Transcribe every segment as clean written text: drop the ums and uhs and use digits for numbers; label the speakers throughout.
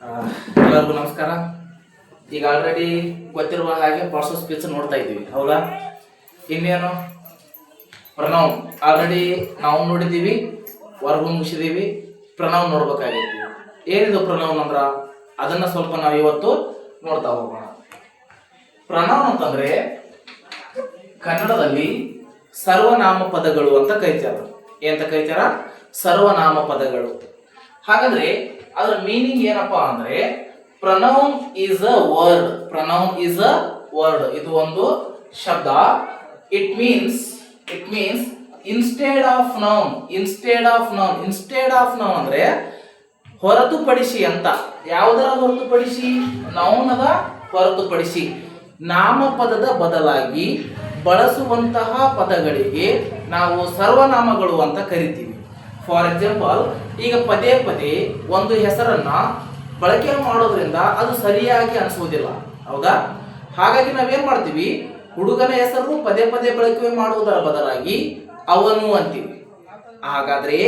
Speaker 1: ಆ, ಎಲ್ಲರಿಗೂ ನಮಸ್ಕಾರ. ಈಗ ಆಲ್ರೆಡಿ ಗೊತ್ತಿರುವ ಹಾಗೆ ಪಾರ್ಟ್ಸ್ ಆಫ್ ಸ್ಪೀಚ್ ನೋಡ್ತಾ ಇದ್ದೀವಿ, ಹೌದಾ? ಇನ್ನೇನು ಪ್ರನೌನ್ ಆಲ್ರೆಡಿ ನಾವು ನೋಡಿದ್ದೀವಿ, ವರ್ಗ ಮುಗಿಸಿದ್ದೀವಿ. ಪ್ರನೌನ್ ನೋಡ್ಬೇಕಾಗೈತಿ. ಏನಿದು ಪ್ರನೌನ್ ಅಂದ್ರ ಅದನ್ನ ಸ್ವಲ್ಪ ನಾವು ಇವತ್ತು ನೋಡ್ತಾ ಹೋಗೋಣ. ಪ್ರನೌನ್ ಅಂತಂದ್ರೆ ಕನ್ನಡದಲ್ಲಿ ಸರ್ವನಾಮ ಪದಗಳು ಅಂತ ಕರಿತಾರ. ಏನಂತ ಕರಿತಾರ? ಸರ್ವನಾಮ ಪದಗಳು. ಹಾಗಾದ್ರೆ ಅದರ ಮೀನಿಂಗ್ ಏನಪ್ಪಾ ಅಂದ್ರೆ pronoun is a word. Pronoun is a word. ಇದು ಒಂದು ಶಬ್ದ. It means instead of noun. Instead of noun. Instead of noun ಅಂದ್ರೆ ಹೊರತುಪಡಿಸಿ ಅಂತ. ಯಾವುದರ ಹೊರತುಪಡಿಸಿ? ನೌನದ ಹೊರತುಪಡಿಸಿ ನಾಮಪದದ ಬದಲಾಗಿ ಬಳಸುವಂತಹ ಪದಗಳಿಗೆ ನಾವು ಸರ್ವನಾಮಗಳು ಅಂತ ಕರಿತೀವಿ. ಫಾರ್ ಎಕ್ಸಾಂಪಲ್, ಈಗ ಪದೇ ಪದೇ ಒಂದು ಹೆಸರನ್ನ ಬಳಕೆ ಮಾಡೋದ್ರಿಂದ ಅದು ಸರಿಯಾಗಿ ಅನಿಸುವುದಿಲ್ಲ, ಹೌದಾ? ಹಾಗಾಗಿ ನಾವೇನ್ ಮಾಡ್ತೀವಿ, ಹುಡುಗನ ಹೆಸರು ಪದೇ ಪದೇ ಬಳಕೆ ಮಾಡುವುದರ ಬದಲಾಗಿ ಅವನು ಅಂತೀವಿ. ಹಾಗಾದ್ರೆ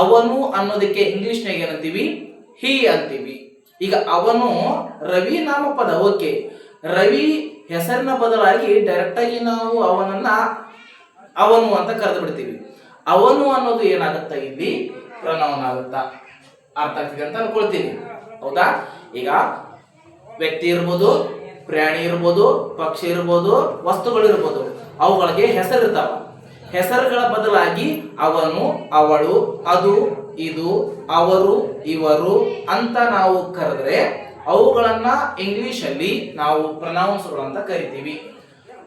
Speaker 1: ಅವನು ಅನ್ನೋದಕ್ಕೆ ಇಂಗ್ಲಿಷ್ನಾಗ ಏನಂತೀವಿ? ಹಿ ಅಂತೀವಿ. ಈಗ ಅವನು ರವಿ ನಾಮಪದ, ಓಕೆ. ರವಿ ಹೆಸರಿನ ಬದಲಾಗಿ ಡೈರೆಕ್ಟ್ ಆಗಿ ನಾವು ಅವನನ್ನ ಅವನು ಅಂತ ಕರೆದು ಬಿಡ್ತೀವಿ. ಅವನು ಅನ್ನೋದು ಏನಾಗುತ್ತಾ? ಇಲ್ಲಿ ಪ್ರನೌನ್ ಆಗುತ್ತಾ. ಅರ್ಥ ಆಗ್ತಿದೆ ಅಂತ ಅನ್ಕೊಳ್ತೀನಿ, ಹೌದಾ? ಈಗ ವ್ಯಕ್ತಿ ಇರ್ಬೋದು, ಪ್ರಾಣಿ ಇರ್ಬೋದು, ಪಕ್ಷಿ ಇರ್ಬೋದು, ವಸ್ತುಗಳು ಇರ್ಬೋದು, ಅವುಗಳಿಗೆ ಹೆಸರಿರ್ತಾವ. ಹೆಸರುಗಳ ಬದಲಾಗಿ ಅವನು, ಅವಳು, ಅದು, ಇದು, ಅವರು, ಇವರು ಅಂತ ನಾವು ಕರೆದ್ರೆ ಅವುಗಳನ್ನ ಇಂಗ್ಲಿಷ್ ಅಲ್ಲಿ ನಾವು ಪ್ರನೌನ್ಸ್ ಅಂತ ಕರಿತೀವಿ.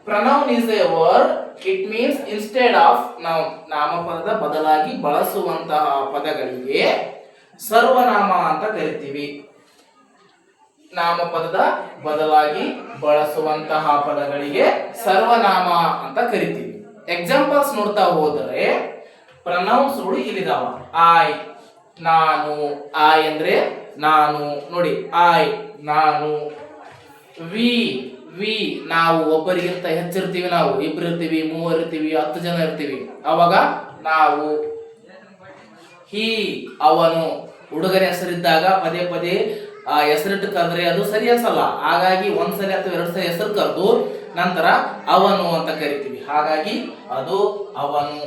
Speaker 1: Pronoun is a word. It means instead of noun. ನಾಮಪದದ ಬದಲಾಗಿ ಬಳಸುವಂತಹ ಪದಗಳಿಗೆ ಸರ್ವನಾಮ ಅಂತ ಕರಿತೀವಿ. ನಾಮಪದದ ಬದಲಾಗಿ ಬಳಸುವಂತಹ ಪದಗಳಿಗೆ ಸರ್ವನಾಮ ಅಂತ ಕರಿತೀವಿ. ಎಕ್ಸಾಂಪಲ್ಸ್ ನೋಡ್ತಾ ಹೋದರೆ ಪ್ರನೌನ್ಸ್ಗಳು ಇಲ್ಲಿದಾವ. ಐ, ನಾನು. ಐ ಅಂದ್ರೆ ನಾನು, ನೋಡಿ. ಐ ನಾನು. ವಿ ನಾವು. ಒಬ್ಬರಿಗಿಂತ ಹೆಚ್ಚಿರ್ತೀವಿ ನಾವು. ಇಬ್ರು ಇರ್ತೀವಿ, ಮೂವರು ಇರ್ತೀವಿ, 10 ಜನ ಇರ್ತೀವಿ, ಅವಾಗ ನಾವು. ಹಿ ಅವನು. ಹುಡುಗನ ಹೆಸರಿದ್ದಾಗ ಪದೇ ಪದೇ ಹೆಸರಿಟ್ಟು ಕರೆದ್ರೆ ಅದು ಸರಿ ಅನ್ಸಲ್ಲ. ಹಾಗಾಗಿ ಒಂದ್ಸರಿ ಅಥವಾ 2 ಸರಿ ಹೆಸರು ಕರೆದು ನಂತರ ಅವನು ಅಂತ ಕರಿತೀವಿ. ಹಾಗಾಗಿ ಅದು ಅವನು.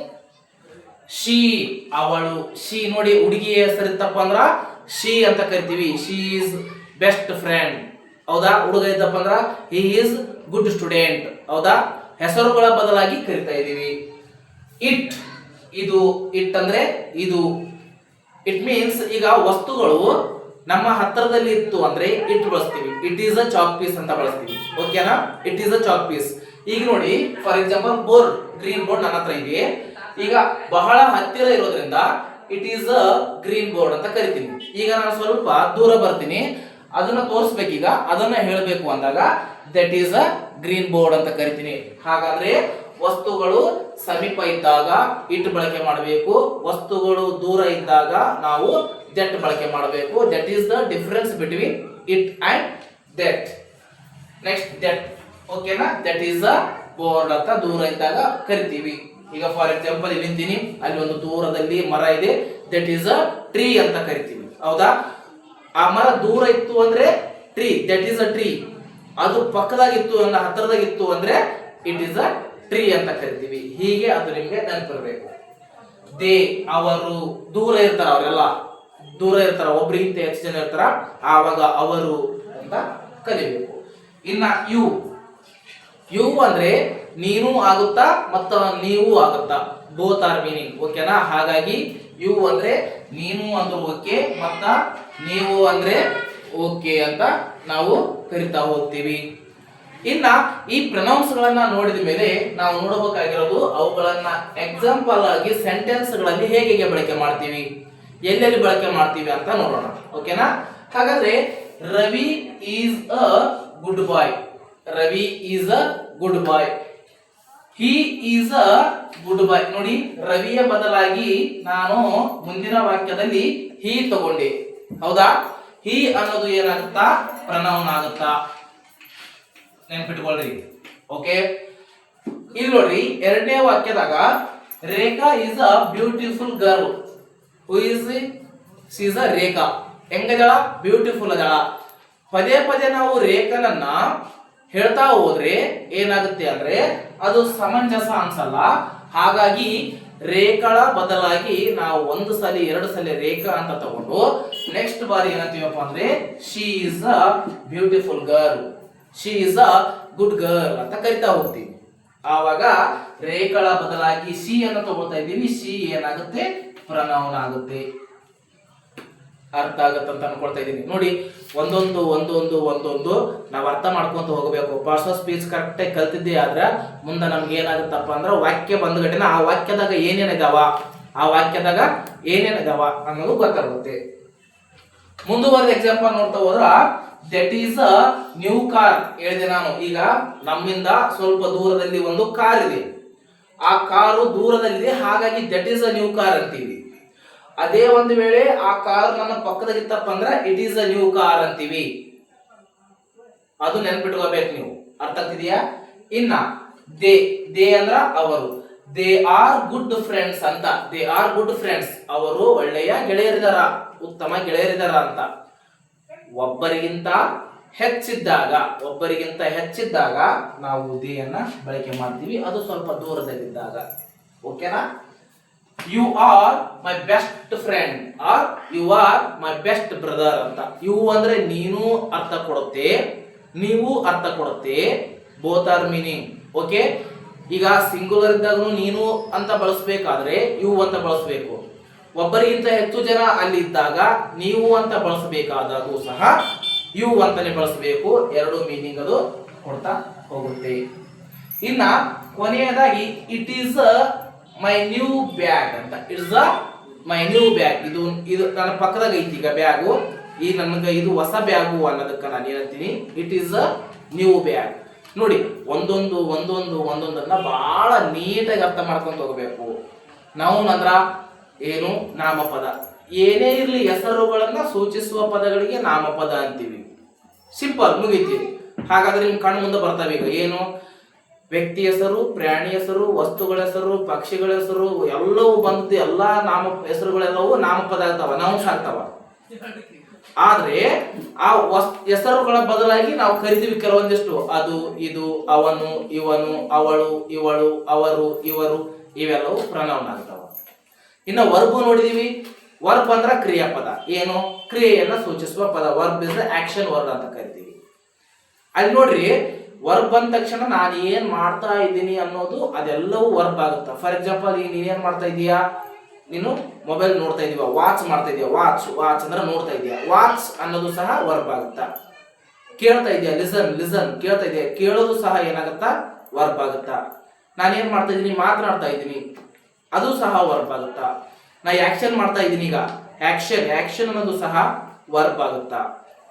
Speaker 1: ಶಿ ಅವಳು. ಶಿ ನೋಡಿ, ಹುಡುಗಿಯ ಹೆಸರಿತ್ತಪ್ಪ ಅಂದ್ರ ಶಿ ಅಂತ ಕರಿತೀವಿ. ಶಿ ಈಸ್ ಬೆಸ್ಟ್ ಫ್ರೆಂಡ್, ಹೌದಾ? ಹುಡುಗ ಇದ್ದಪ್ಪ ಅಂದ್ರ ಹಿ ಈಸ್ ಗುಡ್ ಸ್ಟೂಡೆಂಟ್, ಹೌದಾ? ಹೆಸರುಗಳ ಬದಲಾಗಿ ಕರಿತಾ ಇದೀವಿ. ಇಟ್ ಇದು. ಇಟ್ ಅಂದ್ರೆ ಇದು. ಇಟ್ ಮೀನ್ಸ್ ಈಗ ವಸ್ತುಗಳು ನಮ್ಮ ಹತ್ತಿರದಲ್ಲಿ ಇತ್ತು ಅಂದ್ರೆ ಇಟ್ ಬಳಸ್ತೀವಿ. It is a chalk piece ಅಂತ ಬಳಸ್ತೀವಿ, ಓಕೆನಾ? It is a chalk piece. ಈಗ ನೋಡಿ, for example board, green board ನನ್ನ ಹತ್ರ ಇದೆ. ಈಗ ಬಹಳ ಹತ್ತಿರ ಇರೋದ್ರಿಂದ it is a green board ಅಂತ ಕರಿತೀನಿ. ಈಗ ನಾನು ಸ್ವಲ್ಪ ದೂರ ಬರ್ತೀನಿ, ಅದನ್ನ ತೋರಿಸ್ಬೇಕೀಗ, ಅದನ್ನ ಹೇಳಬೇಕು ಅಂದಾಗ that is a green board ಅಂತ ಕರಿತೀನಿ. ಹಾಗಾದ್ರೆ ವಸ್ತುಗಳು ಸಮೀಪ ಇದ್ದಾಗ ಇಟ್ ಬಳಕೆ ಮಾಡಬೇಕು, ವಸ್ತುಗಳು ದೂರ ಇದ್ದಾಗ ನಾವು ದಟ್ ಬಳಕೆ ಮಾಡಬೇಕು. That is the difference between it and that. Next that, ಓಕೆನಾ? ದಟ್ ಈಸ್ ಅ ಬೋರ್ಡ್ ಅಂತ ದೂರ ಇದ್ದಾಗ ಕರಿತೀವಿ. ಈಗ ಫಾರ್ ಎಕ್ಸಾಂಪಲ್ ಇಲ್ಲಿ ನಿಂತೀನಿ, ಅಲ್ಲಿ ಒಂದು ದೂರದಲ್ಲಿ ಮರ ಇದೆ, ದಟ್ ಈಸ್ ಅ ಟ್ರೀ ಅಂತ ಕರಿತೀವಿ, ಹೌದಾ? ಆ ಮರ ದೂರ ಇತ್ತು ಅಂದ್ರೆ tree, that is a tree. ಅದು ಪಕ್ಕದಾಗಿತ್ತು ಅಂದ್ರೆ ಹತ್ತಿರದಾಗಿತ್ತು ಅಂದ್ರೆ ಇಟ್ ಈಸ್ ಅ ಟ್ರೀ ಅಂತ ಕರಿತೀವಿ. ಹೀಗೆ ಅದು ನಿಮ್ಗೆ ನೆನಪಿರಬೇಕು. ದೇ ಅವರು. ದೂರ ಇರ್ತಾರ, ಅವರೆಲ್ಲ ದೂರ ಇರ್ತಾರ, ಒಬ್ರಿಗಿಂತ ಹೆಚ್ಚು ಜನ ಇರ್ತಾರ, ಆವಾಗ ಅವರು ಅಂತ ಕಲಿಬೇಕು. ಇನ್ನ ಯು. ಯು ಅಂದ್ರೆ ನೀನು ಆಗುತ್ತಾ ಮತ್ತ ನೀವು ಆಗುತ್ತಾ, ಬೋತ್ ಆರ್ ಮೀನಿಂಗ್, ಓಕೆನಾ? ಹಾಗಾಗಿ ಯು ಅಂದ್ರೆ ನೀನು ಅಂದ್ರೆ ಓಕೆ, ಮತ್ತ ನೀವು ಅಂದ್ರೆ ಓಕೆ ಅಂತ ನಾವು ಕರಿತಾ ಹೋಗ್ತೀವಿ. ಇನ್ನ ಈ ಪ್ರನೌನ್ಸ್ ಗಳನ್ನ ನೋಡಿದ ಮೇಲೆ ನಾವು ನೋಡಬೇಕಾಗಿರೋದು ಅವುಗಳನ್ನ ಎಕ್ಸಾಂಪಲ್ ಆಗಿ ಸೆಂಟೆನ್ಸ್ ಗಳಲ್ಲಿ ಹೇಗೆ ಬಳಕೆ ಮಾಡ್ತೀವಿ, ಎಲ್ಲೆಲ್ಲಿ ಬಳಕೆ ಮಾಡ್ತೀವಿ ಅಂತ ನೋಡೋಣ, ಓಕೆನಾ? ಹಾಗಾದ್ರೆ Ravi is a good boy. Ravi is a good boy. He is a good boy. ನೋಡಿ, ರವಿಯ ಬದಲಾಗಿ ನಾನು ಮುಂದಿನ ವಾಕ್ಯದಲ್ಲಿ ಹಿ ತಗೊಂಡೆ, ಹೌದಾ? ಹಿ ಅನ್ನೋದು ಏನಾಗುತ್ತಾ? ಪ್ರನೌನ್ ಆಗುತ್ತಾ? ನೆನ್ಪಿಟ್ಕೊಳ್ರಿ, ಓಕೆ? ಇಲ್ಲಿ ನೋಡ್ರಿ, ಎರಡನೇ ವಾಕ್ಯದಾಗ Rekha is a beautiful girl. Who is she is a Rekha. ಹೆಂಗದಳ, ಬ್ಯೂಟಿಫುಲ್ ಅದಳ. ಪದೇ ಪದೇ ನಾವು ರೇಖನನ್ನ ಹೇಳ್ತಾ ಹೋದ್ರೆ ಏನಾಗುತ್ತೆ ಅಂದ್ರೆ ಅದು ಸಮಂಜಸ ಅನ್ಸಲ್ಲ. ಹಾಗಾಗಿ ರೇಖಳ ಬದಲಾಗಿ ನಾವು ಒಂದು ಸಲ ಎರಡು ಸಲ ರೇಖಾ ಅಂತ ತಗೊಂಡು ನೆಕ್ಸ್ಟ್ ಬಾರಿ ಏನಂತೀವಪ್ಪ ಅಂದ್ರೆ she is a beautiful girl, she is a good girl ಅಂತ ಕರಿತಾ ಹೋಗ್ತೀವಿ. ಆವಾಗ ರೇಖಳ ಬದಲಾಗಿ ಶಿ ಅನ್ನು ತಗೊಳ್ತಾ ಇದ್ದೀವಿ. ಶಿ ಏನಾಗುತ್ತೆ, ಪ್ರನೌನ್ ಆಗುತ್ತೆ. ಅರ್ಥ ಆಗತ್ತೆ ಅಂತ ಅನ್ಕೊಳ್ತಾ ಇದ್ದೀನಿ. ನೋಡಿ, ಒಂದೊಂದು ಒಂದೊಂದು ಒಂದೊಂದು ನಾವು ಅರ್ಥ ಮಾಡ್ಕೊಂತ ಹೋಗಬೇಕು. ಪಾರ್ಟ್ಸ್ ಆಫ್ ಸ್ಪೀಚ್ ಕರೆಕ್ಟ್ ಆಗಿ ಕಲ್ತಿದ್ದೆ ಆದ್ರೆ ಮುಂದೆ ನಮ್ಗೆ ಏನಾಗುತ್ತಪ್ಪ ಅಂದ್ರೆ ವಾಕ್ಯ ಬಂದ್ಗಟ್ಟಿನ ಆ ವಾಕ್ಯದಾಗ ಏನೇನಿದಾವ, ಆ ವಾಕ್ಯದಾಗ ಏನೇನಿದಾವ ಅನ್ನೋದು ಗೊತ್ತಾಗುತ್ತೆ. ಮುಂದುವರೆದ ಎಕ್ಸಾಂಪಲ್ ನೋಡ್ತಾ ಹೋದ್ರ that is a new car ಹೇಳಿದೆ ನಾನು. ಈಗ ನಮ್ಮಿಂದ ಸ್ವಲ್ಪ ದೂರದಲ್ಲಿ ಒಂದು ಕಾರ್ ಇದೆ, ಆ ಕಾರು ದೂರದಲ್ಲಿದೆ, ಹಾಗಾಗಿ that is a new car ಅಂತೀವಿ. ಅದೇ ಒಂದು ವೇಳೆ ಆ ಕಾರ್ ನನ್ನ ಪಕ್ಕದಾಗಿತ್ತಪ್ಪ ಅಂದ್ರೆ it is a new car ಅಂತೀವಿ. ಅದು ನೆನ್ಪಿಟ್ಕೋಬೇಕು ನೀವು. ಅರ್ಥ ಆಗ್ತಿದೆಯಾ? ಇನ್ನ ದೇ ಅಂದ್ರ ಅವರು, ದೇ ಆರ್ ಗುಡ್ ಫ್ರೆಂಡ್ಸ್ ಅಂತ. ದೇ ಆರ್ ಗುಡ್ ಫ್ರೆಂಡ್ಸ್, ಅವರು ಒಳ್ಳೆಯ ಗೆಳೆಯರಿದಾರ, ಉತ್ತಮ ಗೆಳೆಯರಿದಾರ ಅಂತ. ಒಬ್ಬರಿಗಿಂತ ಹೆಚ್ಚಿದ್ದಾಗ ನಾವು ದೇ ಅನ್ನ ಬಳಕೆ ಮಾಡ್ತೀವಿ, ಅದು ಸ್ವಲ್ಪ ದೂರದಲ್ಲಿದ್ದಾಗ. ಓಕೆನಾ? You are my best friend or you are my best brother ಅಂತ. ಯು ಅಂದ್ರೆ ನೀನು ಅರ್ಥ ಕೊಡುತ್ತೆ, ನೀವು ಅರ್ಥ ಕೊಡುತ್ತೆ. Both are meaning. ಓಕೆ, ಈಗ ಸಿಂಗುಲರ್ ಇದ್ದಾಗೂ ನೀನು ಅಂತ ಬಳಸಬೇಕಾದ್ರೆ ಯು ಅಂತ ಬಳಸಬೇಕು. ಒಬ್ಬರಿಗಿಂತ ಹೆಚ್ಚು ಜನ ಅಲ್ಲಿ ಇದ್ದಾಗ ನೀವು ಅಂತ ಬಳಸಬೇಕಾದಾಗೂ ಸಹ ಯು ಅಂತಾನೆ ಬಳಸಬೇಕು. ಎರಡು ಮೀನಿಂಗ್ ಅದು ಕೊಡ್ತಾ ಹೋಗುತ್ತೆ. ಇನ್ನ ಕೊನೆಯದಾಗಿ it is my new bag ಅಂತ. It's a my new bag. ಇದು ನನ್ನ ಪಕ್ಕದಾಗ ಐತಿ ಈಗ ಬ್ಯಾಗು, ಈ ನನಗೆ ಇದು ಹೊಸ ಬ್ಯಾಗು ಅನ್ನೋದಕ್ಕೆ ನಾನು ಏನಂತೀನಿ, it is a new bag. ನೋಡಿ, ಒಂದೊಂದನ್ನ ಬಹಳ ನೀಟಾಗಿ ಅರ್ಥ ಮಾಡ್ಕೊಂತ ಹೋಗಬೇಕು. ನೌನ್ ಅಂದ್ರ ಏನು, ನಾಮಪದ. ಏನೇ ಇರಲಿ ಹೆಸರುಗಳನ್ನ ಸೂಚಿಸುವ ಪದಗಳಿಗೆ ನಾಮಪದ ಅಂತೀವಿ. ಸಿಂಪಲ್, ಮುಗೀತಿ. ಹಾಗಾದ್ರೆ ನಿಮ್ ಕಣ್ಣು ಮುಂದೆ ಬರ್ತಾವೆ ಈಗ ಏನು, ವ್ಯಕ್ತಿ ಹೆಸರು, ಪ್ರಾಣಿ ಹೆಸರು, ವಸ್ತುಗಳ ಹೆಸರು, ಪಕ್ಷಿಗಳ ಹೆಸರು ಎಲ್ಲವೂ ಬಂದು ಎಲ್ಲಾ ಹೆಸರುಗಳೆಲ್ಲವೂ ನಾಮಪದ ಆಗ್ತಾವ, ನೌನ್ಸ್ ಆಗ್ತಾವ. ಆದ್ರೆ ಆ ಹೆಸರುಗಳ ಬದಲಾಗಿ ನಾವು ಕರಿತೀವಿ ಕೆಲವೊಂದಿಷ್ಟು. ಅದು, ಇದು, ಅವನು, ಇವನು, ಅವಳು, ಇವಳು, ಅವರು, ಇವರು, ಇವೆಲ್ಲವೂ ಪ್ರನೌನ್ ಆಗ್ತಾವ. ಇನ್ನು ವರ್ಬ್ ನೋಡಿದೀವಿ. ವರ್ಬ್ ಅಂದ್ರ ಕ್ರಿಯಾಪದ, ಏನು, ಕ್ರಿಯೆಯನ್ನ ಸೂಚಿಸುವ ಪದ. ವರ್ಬ್ ಇಸ್ ಆಕ್ಷನ್ ವರ್ಡ್ ಅಂತ ಕರಿತೀವಿ. ಅಲ್ಲಿ ನೋಡ್ರಿ, ವರ್ಬ್ ಅಂದ ತಕ್ಷಣ ನಾನು ಏನ್ ಮಾಡ್ತಾ ಇದ್ದೀನಿ ಅನ್ನೋದು ಅದೆಲ್ಲವೂ ವರ್ಬ್ ಆಗುತ್ತೆ. ಫಾರ್ ಎಕ್ಸಾಂಪಲ್, ಈಗ ನೀನೇನ್ ಮಾಡ್ತಾ ಇದೀಯಾ, ನೀನು ಮೊಬೈಲ್ ನೋಡ್ತಾ ಇದೀವ, ವಾಚ್ ಮಾಡ್ತಾ ಇದೀಯ, ವಾಚ್ ಅಂದ್ರೆ ನೋಡ್ತಾ ಇದೀಯ, ವಾಚ್ ಅನ್ನೋದು ಸಹ ವರ್ಬ್ ಆಗುತ್ತಾ. ಕೇಳ್ತಾ ಇದೀಯ, ಲಿಸನ್ ಕೇಳ್ತಾ ಇದೀಯ, ಕೇಳೋದು ಸಹ ಏನಾಗುತ್ತಾ, ವರ್ಬ್ ಆಗುತ್ತಾ. ನಾನೇನ್ ಮಾಡ್ತಾ ಇದೀನಿ, ಮಾತನಾಡ್ತಾ ಇದ್ದೀನಿ, ಅದು ಸಹ ವರ್ಬ್ ಆಗುತ್ತಾ. ನಾ ಆಕ್ಷನ್ ಮಾಡ್ತಾ ಇದ್ದೀನಿ, ಈಗ ಆಕ್ಷನ್ ಅನ್ನೋದು ಸಹ ವರ್ಬ್ ಆಗುತ್ತಾ.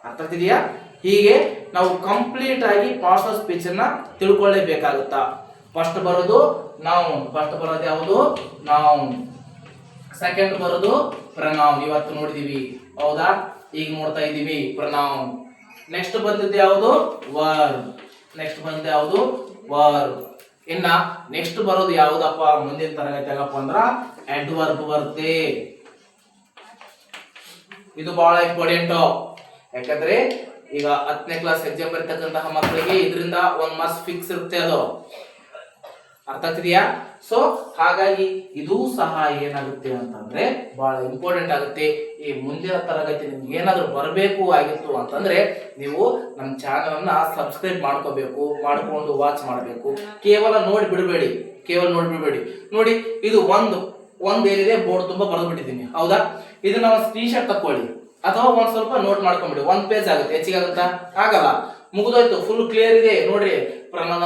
Speaker 1: ಅರ್ಥ ಆಗ್ತಿದೆಯಾ? ಹೀಗೆ ನಾವು ಕಂಪ್ಲೀಟ್ ಆಗಿ ಪಾರ್ಟ್ಸ್ ಆಫ್ ಸ್ಪೀಚ್ ಅನ್ನ ತಿಳ್ಕೊಳ್ಳೇಬೇಕಾಗುತ್ತಾ. ಫಸ್ಟ್ ಬರೋದು ನೌನ್, ಫಸ್ಟ್ ಬರೋದು ಯಾವುದು, ನೌನ್. ಸೆಕೆಂಡ್ ಬರೋದು ಪ್ರನೌನ್, ಇವತ್ತು ನೋಡಿದೀವಿ ಹೌದಾ. ಈಗ ನೋಡ್ತಾ ಇದೀವಿ ಪ್ರನೌನ್. ನೆಕ್ಸ್ಟ್ ಬಂದಿದ್ದು ಯಾವುದು, ವರ್ಬ್. ಇನ್ನ ನೆಕ್ಸ್ಟ್ ಬರೋದು ಯಾವುದಪ್ಪ ಮುಂದಿನ ತರಗತಿಯಾಗಪ್ಪ ಅಂದ್ರ ಅಡ್ವರ್ಬ್ ಬರುತ್ತೆ. ಇದು ಬಹಳ ಇಂಪಾರ್ಟೆಂಟ್. ಯಾಕಂದ್ರೆ ಈಗ 10ನೇ ಕ್ಲಾಸ್ ಎಕ್ಸಾಮ್ ಬರ್ತಕ್ಕಂತಹ ಮಕ್ಕಳಿಗೆ ಇದರಿಂದ 1 ಮಾರ್ಕ್ಸ್ ಫಿಕ್ಸ್ ಇರುತ್ತೆ. ಅದು ಅರ್ಥ ಆಗ್ತಿದೆಯಾ? ಸೊ ಹಾಗಾಗಿ ಇದು ಸಹ ಏನಾಗುತ್ತೆ ಅಂತಂದ್ರೆ ಬಹಳ ಇಂಪಾರ್ಟೆಂಟ್ ಆಗುತ್ತೆ. ಈ ಮುಂದಿನ ತರಗತಿ ನಿಮ್ಗೆ ಏನಾದ್ರೂ ಬರಬೇಕು ಆಗಿತ್ತು ಅಂತಂದ್ರೆ ನೀವು ನಮ್ಮ ಚಾನಲ್ ಅನ್ನ ಸಬ್ಸ್ಕ್ರೈಬ್ ಮಾಡ್ಕೋಬೇಕು, ಮಾಡ್ಕೊಂಡು ವಾಚ್ ಮಾಡಬೇಕು. ಕೇವಲ ನೋಡಿ ಬಿಡಬೇಡಿ. ನೋಡಿ, ಇದು ಒಂದು ಏನಿದೆ ಬೋರ್ಡ್ ತುಂಬಾ ಬರೆದು ಬಿಟ್ಟಿದ್ದೀನಿ ಹೌದಾ. ಇದನ್ನ ಒಂದು ಸ್ಕ್ರೀನ್ ಶಾಟ್ ತಕೊಳ್ಳಿ ಅಥವಾ ಒಂದ್ ಸ್ವಲ್ಪ ನೋಟ್ ಮಾಡ್ಕೊಂಬಿಡಿ. 1 ಪೇಜ್ ಆಗುತ್ತೆ, ಹೆಚ್ಚಿಗೆ ಆಗುತ್ತಾ, ಆಗಲ್ಲ. ಮುಗಿದೋಯ್ತು, ಫುಲ್ ಕ್ಲಿಯರ್ ಇದೆ ನೋಡ್ರಿ. ಪ್ರನೌನ್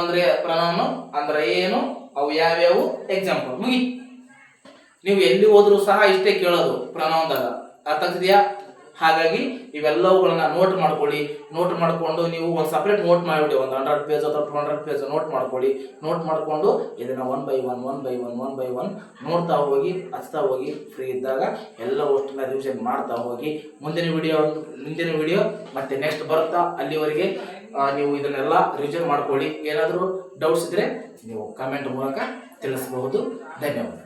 Speaker 1: ಅಂದ್ರೆ ಏನು, ಅವು ಯಾವ್ಯಾವು, ಎಕ್ಸಾಂಪಲ್ ಮುಗಿ. ನೀವು ಎಲ್ಲಿ ಹೋದ್ರು ಸಹ ಇಷ್ಟೇ ಕೇಳೋದು ಪ್ರನೌನ್ದಾಗ. ಅರ್ಥ ಆಗ್ತಿದೆಯಾ? ಹಾಗಾಗಿ ಇವೆಲ್ಲವುಗಳನ್ನ ನೋಟ್ ಮಾಡ್ಕೊಳ್ಳಿ. ನೋಟ್ ಮಾಡ್ಕೊಂಡು ನೀವು ಒಂದು ಸಪ್ರೇಟ್ ನೋಟ್ ಮಾಡಿಬಿಡಿ, ಒಂದು 100 ಪೇಜ್ ಅಥವಾ 200 ಪೇಜ್ ನೋಟ್ ಮಾಡ್ಕೊಳ್ಳಿ. ನೋಟ್ ಮಾಡ್ಕೊಂಡು ಇದನ್ನ 1 by 1 ನೋಡ್ತಾ ಹೋಗಿ, ಹಚ್ತಾ ಹೋಗಿ. ಫ್ರೀ ಇದ್ದಾಗ ಎಲ್ಲ ಅಷ್ಟನ್ನ ರಿವಿಷನ್ ಮಾಡ್ತಾ ಹೋಗಿ. ಮುಂದಿನ ವಿಡಿಯೋ ಮತ್ತೆ ನೆಕ್ಸ್ಟ್ ಬರುತ್ತಾ, ಅಲ್ಲಿವರೆಗೆ ನೀವು ಇದನ್ನೆಲ್ಲ ರಿವಿಷನ್ ಮಾಡ್ಕೊಳ್ಳಿ. ಏನಾದರೂ ಡೌಟ್ಸ್ ಇದ್ರೆ ನೀವು ಕಮೆಂಟ್ ಮೂಲಕ ತಿಳಿಸಬಹುದು. ಧನ್ಯವಾದ.